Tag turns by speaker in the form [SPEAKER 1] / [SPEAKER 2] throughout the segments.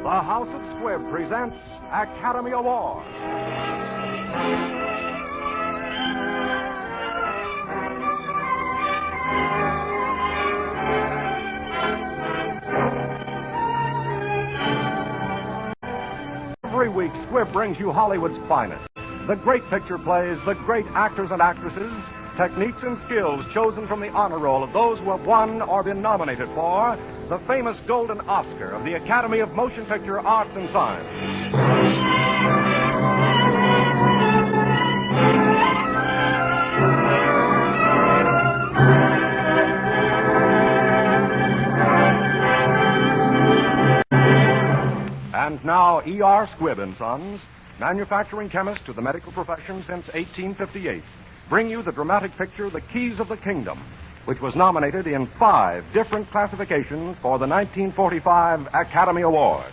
[SPEAKER 1] The House of Squibb presents Academy Award. Every week, Squibb brings you Hollywood's finest. The great picture plays, the great actors and actresses, techniques and skills chosen from the honor roll of those who have won or been nominated for the famous Golden Oscar of the Academy of Motion Picture Arts and Science. And now, E.R. Squibb & Sons, manufacturing chemist to the medical profession since 1858, bring you the dramatic picture, The Keys of the Kingdom, which was nominated in 5 different classifications for the 1945 Academy Award.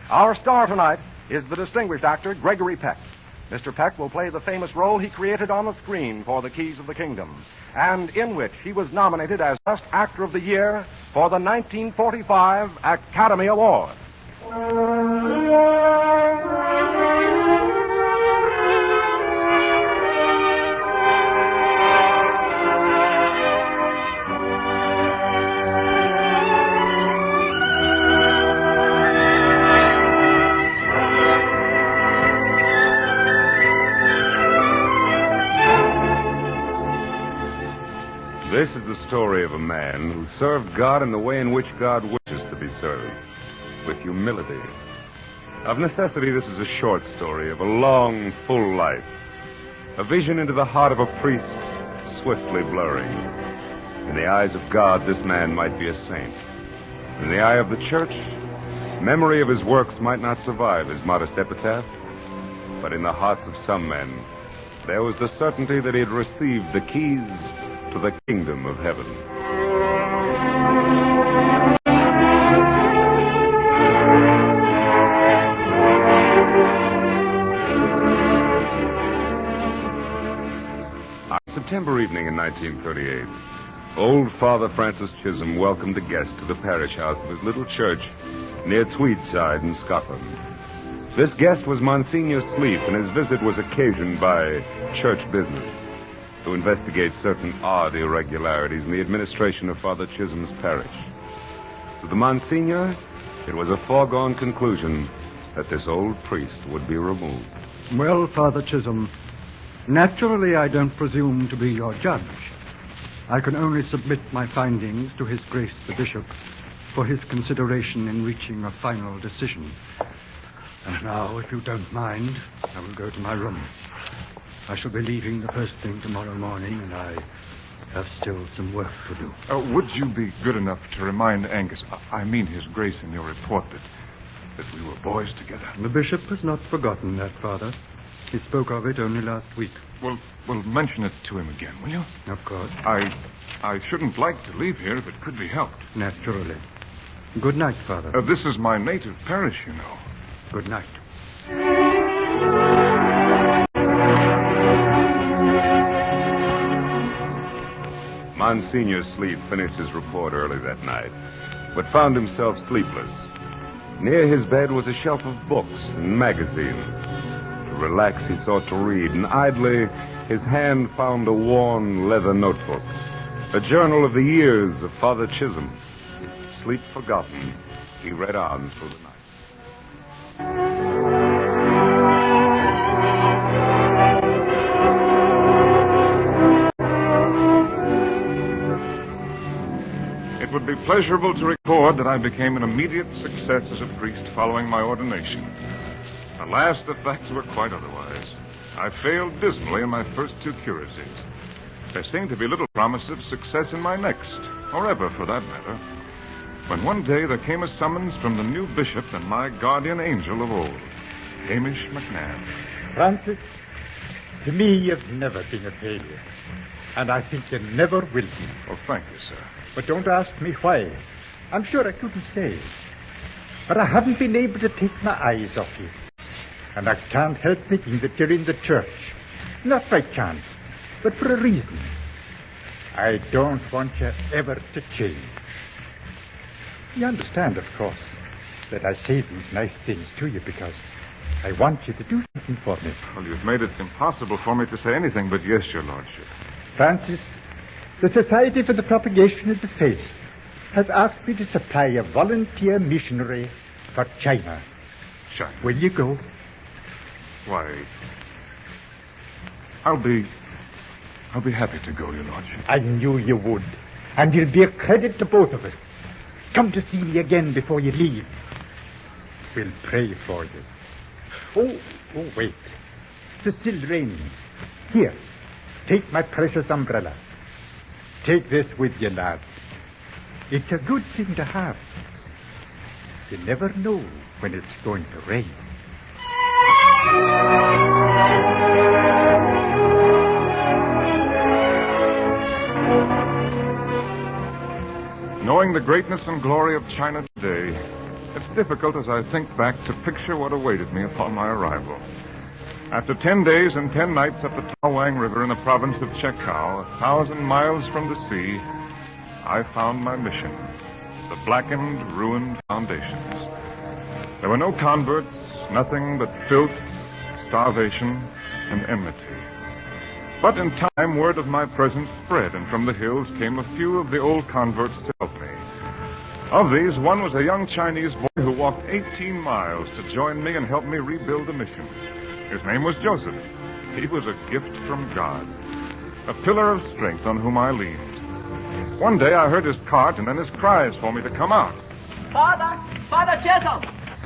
[SPEAKER 1] Our star tonight is the distinguished actor Gregory Peck. Mr. Peck will play the famous role he created on the screen for The Keys of the Kingdom, and in which he was nominated as Best Actor of the Year for the 1945 Academy Award.
[SPEAKER 2] This is the story of a man who served God in the way in which God wishes to be served, with humility. Of necessity, this is a short story of a long, full life, a vision into the heart of a priest swiftly blurring. In the eyes of God, this man might be a saint. In the eye of the church, memory of his works might not survive his modest epitaph, but in the hearts of some men, there was the certainty that he had received the keys to the kingdom of heaven. On September evening in 1938, old Father Francis Chisholm welcomed a guest to the parish house of his little church near Tweedside in Scotland. This guest was Monsignor Sleep, and his visit was occasioned by church business to investigate certain odd irregularities in the administration of Father Chisholm's parish. To the Monsignor, it was a foregone conclusion that this old priest would be removed.
[SPEAKER 3] Well, Father Chisholm, naturally I don't presume to be your judge. I can only submit my findings to His Grace the Bishop for his consideration in reaching a final decision. And now, if you don't mind, I will go to my room. I shall be leaving the first thing tomorrow morning, and I have still some work to do.
[SPEAKER 4] Would you be good enough to remind Angus, I mean His Grace, in your report that we were boys together?
[SPEAKER 3] The bishop has not forgotten that, Father. He spoke of it only last week.
[SPEAKER 4] Well, mention it to him again, will you?
[SPEAKER 3] Of course.
[SPEAKER 4] I shouldn't like to leave here if it could be helped.
[SPEAKER 3] Naturally. Good night, Father.
[SPEAKER 4] This is my native parish, you know.
[SPEAKER 3] Good night.
[SPEAKER 2] Monsignor Sleep finished his report early that night, but found himself sleepless. Near his bed was a shelf of books and magazines. To relax, he sought to read, and idly, his hand found a worn leather notebook, a journal of the years of Father Chisholm. Sleep forgotten, he read on through the night.
[SPEAKER 4] It would be pleasurable to record that I became an immediate success as a priest following my ordination. Alas, the facts were quite otherwise. I failed dismally in my first 2 curacies. There seemed to be little promise of success in my next, or ever for that matter, when one day there came a summons from the new bishop and my guardian angel of old, Hamish McNabb.
[SPEAKER 5] Francis, to me you've never been a failure, and I think you never will be.
[SPEAKER 4] Oh, thank you, sir.
[SPEAKER 5] But don't ask me why. I'm sure I couldn't say. But I haven't been able to take my eyes off you. And I can't help thinking that you're in the church. Not by chance, but for a reason. I don't want you ever to change. You understand, of course. that I say these nice things to you because I want you to do something for me.
[SPEAKER 4] Well, you've made it impossible for me to say anything but yes, your lordship.
[SPEAKER 5] Francis, the Society for the Propagation of the Faith has asked me to supply a volunteer missionary for China.
[SPEAKER 4] China?
[SPEAKER 5] Will you go?
[SPEAKER 4] Why, I'll be happy to go, your lordship.
[SPEAKER 5] I knew you would. And you'll be a credit to both of us. Come to see me again before you leave. We'll pray for you. Oh, wait. It's still raining. Here, take my precious umbrella. Take this with you, lad. It's a good thing to have. You never know when it's going to rain.
[SPEAKER 4] Knowing the greatness and glory of China today, it's difficult as I think back to picture what awaited me upon my arrival. After 10 days and 10 nights up the Tawang River in the province of Chekau, 1,000 miles from the sea, I found my mission, the blackened, ruined foundations. There were no converts, nothing but filth, starvation, and enmity. But in time, word of my presence spread, and from the hills came a few of the old converts to help me. Of these, one was a young Chinese boy who walked 18 miles to join me and help me rebuild the mission. His name was Joseph. He was a gift from God, a pillar of strength on whom I leaned. One day I heard his cart and then his cries for me to come out.
[SPEAKER 6] Father Chisholm!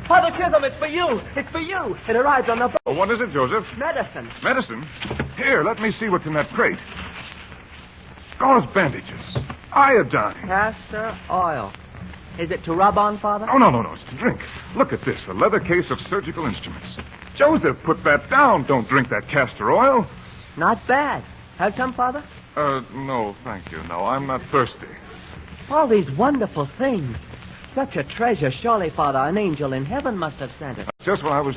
[SPEAKER 6] Father Chisholm, it's for you! It's for you! It arrived on the boat.
[SPEAKER 4] Oh, what is it, Joseph?
[SPEAKER 6] Medicine.
[SPEAKER 4] Medicine? Here, let me see what's in that crate. Gauze bandages. Iodine.
[SPEAKER 6] Castor oil. Is it to rub on, Father?
[SPEAKER 4] Oh, no. It's to drink. Look at this, a leather case of surgical instruments. Joseph, put that down. Don't drink that castor oil.
[SPEAKER 6] Not bad. Have some, Father?
[SPEAKER 4] No, thank you. No, I'm not thirsty.
[SPEAKER 6] All these wonderful things. Such a treasure. Surely, Father, an angel in heaven must have sent it.
[SPEAKER 4] Just what I was